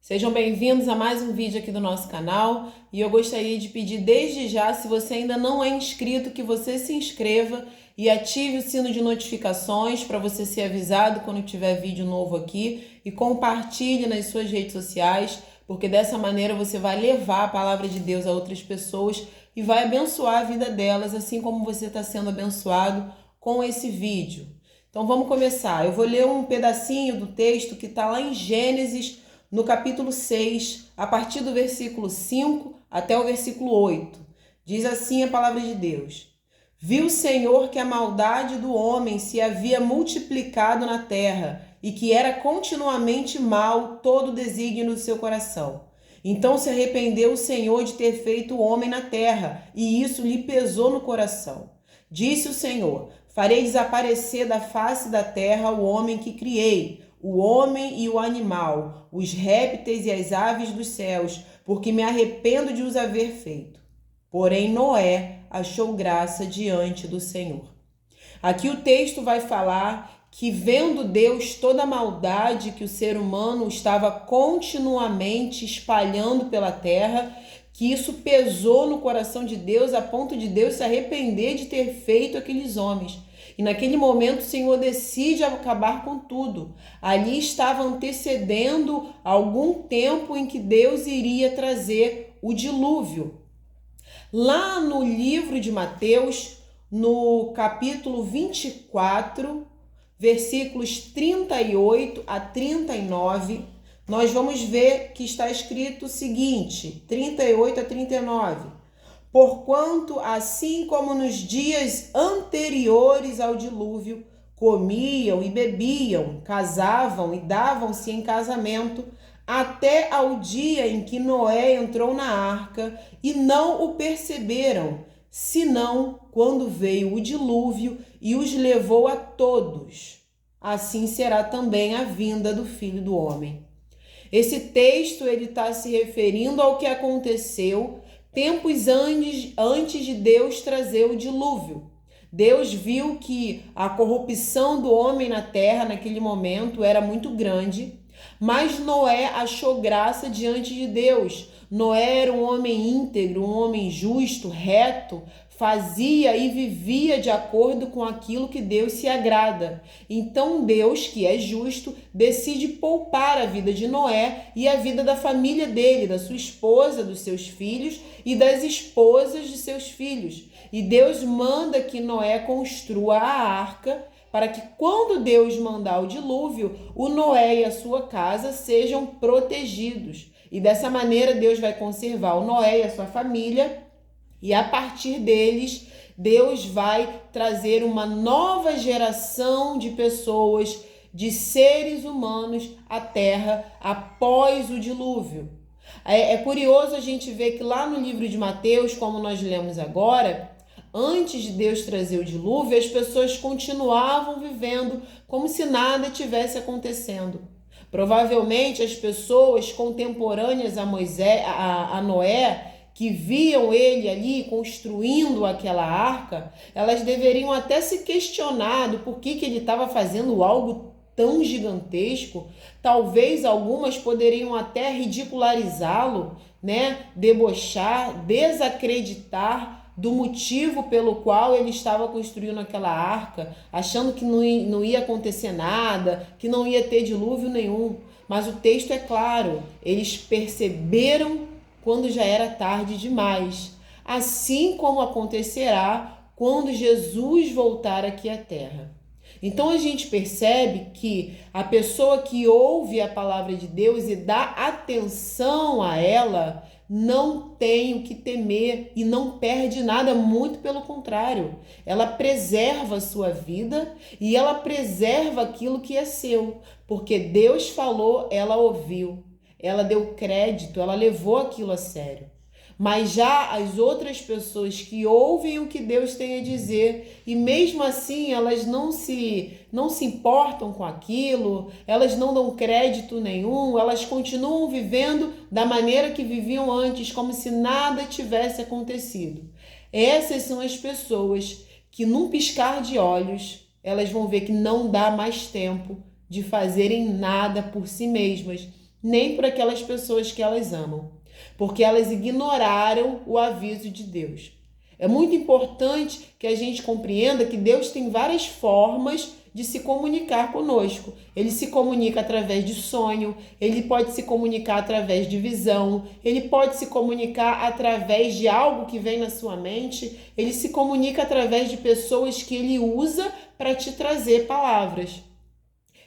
Sejam bem-vindos a mais um vídeo aqui do nosso canal e eu gostaria de pedir desde já, se você ainda não é inscrito, que você se inscreva e ative o sino de notificações para você ser avisado quando tiver vídeo novo aqui e compartilhe nas suas redes sociais, porque dessa maneira você vai levar a palavra de Deus a outras pessoas e vai abençoar a vida delas, assim como você está sendo abençoado com esse vídeo. Então vamos começar. Eu vou ler um pedacinho do texto que está lá em Gênesis, no capítulo 6, a partir do versículo 5 até o versículo 8. Diz assim a palavra de Deus: Viu o Senhor que a maldade do homem se havia multiplicado na terra e que era continuamente mal todo o desígnio do seu coração. Então se arrependeu o Senhor de ter feito o homem na terra, e isso lhe pesou no coração. Disse o Senhor: Farei desaparecer da face da terra o homem que criei, o homem e o animal, os répteis e as aves dos céus, porque me arrependo de os haver feito. Porém Noé achou graça diante do Senhor. Aqui o texto vai falar que, vendo Deus toda a maldade que o ser humano estava continuamente espalhando pela terra, que isso pesou no coração de Deus a ponto de Deus se arrepender de ter feito aqueles homens. E naquele momento o Senhor decide acabar com tudo. Ali estava antecedendo algum tempo em que Deus iria trazer o dilúvio. Lá no livro de Mateus, no capítulo 24, versículos 38 a 39, nós vamos ver que está escrito o seguinte, 38 a 39. Porquanto, assim como nos dias anteriores ao dilúvio, comiam e bebiam, casavam e davam-se em casamento, até ao dia em que Noé entrou na arca, e não o perceberam, senão quando veio o dilúvio e os levou a todos. Assim será também a vinda do Filho do Homem. Esse texto ele está se referindo ao que aconteceu tempos antes de Deus trazer o dilúvio. Deus viu que a corrupção do homem na terra naquele momento era muito grande, mas Noé achou graça diante de Deus. Noé era um homem íntegro, um homem justo, reto, fazia e vivia de acordo com aquilo que Deus se agrada. Então Deus, que é justo, decide poupar a vida de Noé e a vida da família dele, da sua esposa, dos seus filhos e das esposas de seus filhos. E Deus manda que Noé construa a arca para que, quando Deus mandar o dilúvio, o Noé e a sua casa sejam protegidos. E dessa maneira Deus vai conservar o Noé e a sua família, e a partir deles, Deus vai trazer uma nova geração de pessoas, de seres humanos à terra após o dilúvio. É curioso a gente ver que lá no livro de Mateus, como nós lemos agora, antes de Deus trazer o dilúvio, as pessoas continuavam vivendo como se nada tivesse acontecendo. Provavelmente as pessoas contemporâneas a Noé, que viam ele ali construindo aquela arca, elas deveriam até se questionar do porquê que ele estava fazendo algo tão gigantesco. Talvez algumas poderiam até ridicularizá-lo, debochar, desacreditar do motivo pelo qual ele estava construindo aquela arca, achando que não ia acontecer nada, que não ia ter dilúvio nenhum. Mas o texto é claro, eles perceberam quando já era tarde demais, assim como acontecerá quando Jesus voltar aqui à terra. Então a gente percebe que a pessoa que ouve a palavra de Deus e dá atenção a ela não tem o que temer e não perde nada, muito pelo contrário. Ela preserva a sua vida e ela preserva aquilo que é seu, porque Deus falou, ela ouviu. Ela deu crédito, ela levou aquilo a sério. Mas já as outras pessoas que ouvem o que Deus tem a dizer e mesmo assim elas não se importam com aquilo, elas não dão crédito nenhum, elas continuam vivendo da maneira que viviam antes, como se nada tivesse acontecido. Essas são as pessoas que num piscar de olhos, elas vão ver que não dá mais tempo de fazerem nada por si mesmas, nem por aquelas pessoas que elas amam, porque elas ignoraram o aviso de Deus. É muito importante que a gente compreenda que Deus tem várias formas de se comunicar conosco. Ele se comunica através de sonho, ele pode se comunicar através de visão, ele pode se comunicar através de algo que vem na sua mente, ele se comunica através de pessoas que ele usa para te trazer palavras.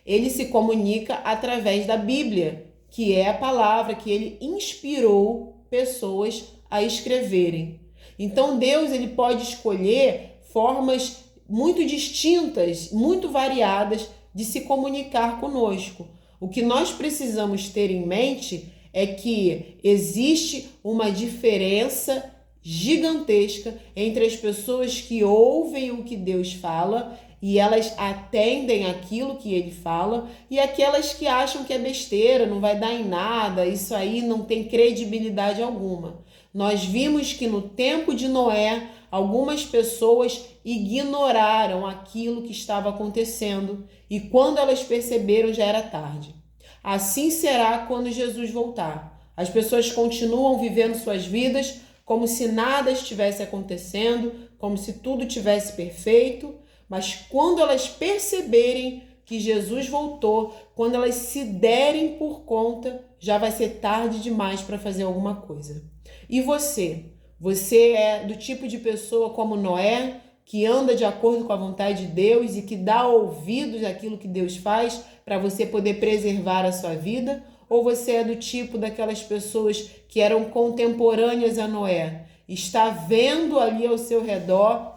Ele se comunica através da Bíblia, que é a palavra que ele inspirou pessoas a escreverem. Então Deus ele pode escolher formas muito distintas, muito variadas de se comunicar conosco. O que nós precisamos ter em mente é que existe uma diferença gigantesca entre as pessoas que ouvem o que Deus fala e elas atendem aquilo que ele fala, e aquelas que acham que é besteira, não vai dar em nada, isso aí não tem credibilidade alguma. Nós vimos que no tempo de Noé, algumas pessoas ignoraram aquilo que estava acontecendo e quando elas perceberam já era tarde. Assim será quando Jesus voltar. As pessoas continuam vivendo suas vidas como se nada estivesse acontecendo, como se tudo tivesse perfeito, mas quando elas perceberem que Jesus voltou, quando elas se derem por conta, já vai ser tarde demais para fazer alguma coisa. E você? Você é do tipo de pessoa como Noé, que anda de acordo com a vontade de Deus e que dá ouvidos àquilo que Deus faz para você poder preservar a sua vida? Ou você é do tipo daquelas pessoas que eram contemporâneas a Noé? Está vendo ali ao seu redor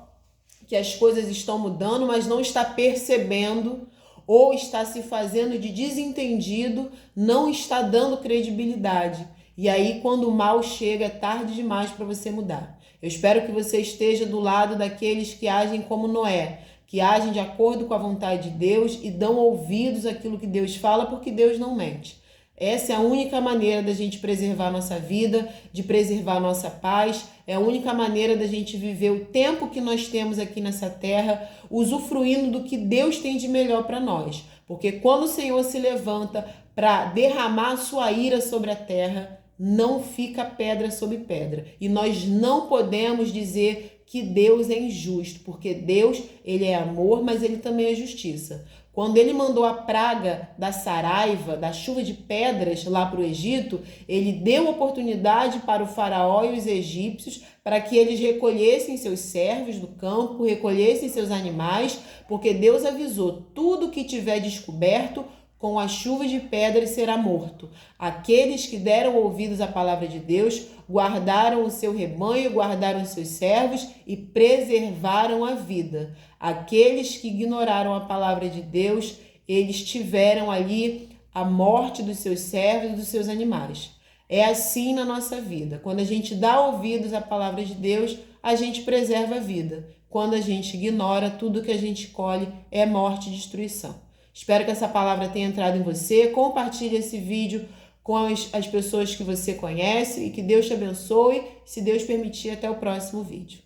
que as coisas estão mudando, mas não está percebendo, ou está se fazendo de desentendido, não está dando credibilidade. E aí, quando o mal chega, é tarde demais para você mudar. Eu espero que você esteja do lado daqueles que agem como Noé, que agem de acordo com a vontade de Deus e dão ouvidos àquilo que Deus fala, porque Deus não mente. Essa é a única maneira da gente preservar nossa vida, de preservar nossa paz. É a única maneira da gente viver o tempo que nós temos aqui nessa terra, usufruindo do que Deus tem de melhor para nós. Porque quando o Senhor se levanta para derramar a sua ira sobre a terra, não fica pedra sobre pedra. E nós não podemos dizer que Deus é injusto, porque Deus, ele é amor, mas ele também é justiça. Quando ele mandou a praga da saraiva, da chuva de pedras lá para o Egito, ele deu oportunidade para o faraó e os egípcios para que eles recolhessem seus servos do campo, recolhessem seus animais, porque Deus avisou, tudo que tiver descoberto com a chuva de pedras será morto. Aqueles que deram ouvidos à palavra de Deus, guardaram o seu rebanho, guardaram os seus servos e preservaram a vida. Aqueles que ignoraram a palavra de Deus, eles tiveram ali a morte dos seus servos e dos seus animais. É assim na nossa vida. Quando a gente dá ouvidos à palavra de Deus, a gente preserva a vida. Quando a gente ignora, tudo que a gente colhe é morte e destruição. Espero que essa palavra tenha entrado em você. Compartilhe esse vídeo com as pessoas que você conhece e que Deus te abençoe. Se Deus permitir, até o próximo vídeo.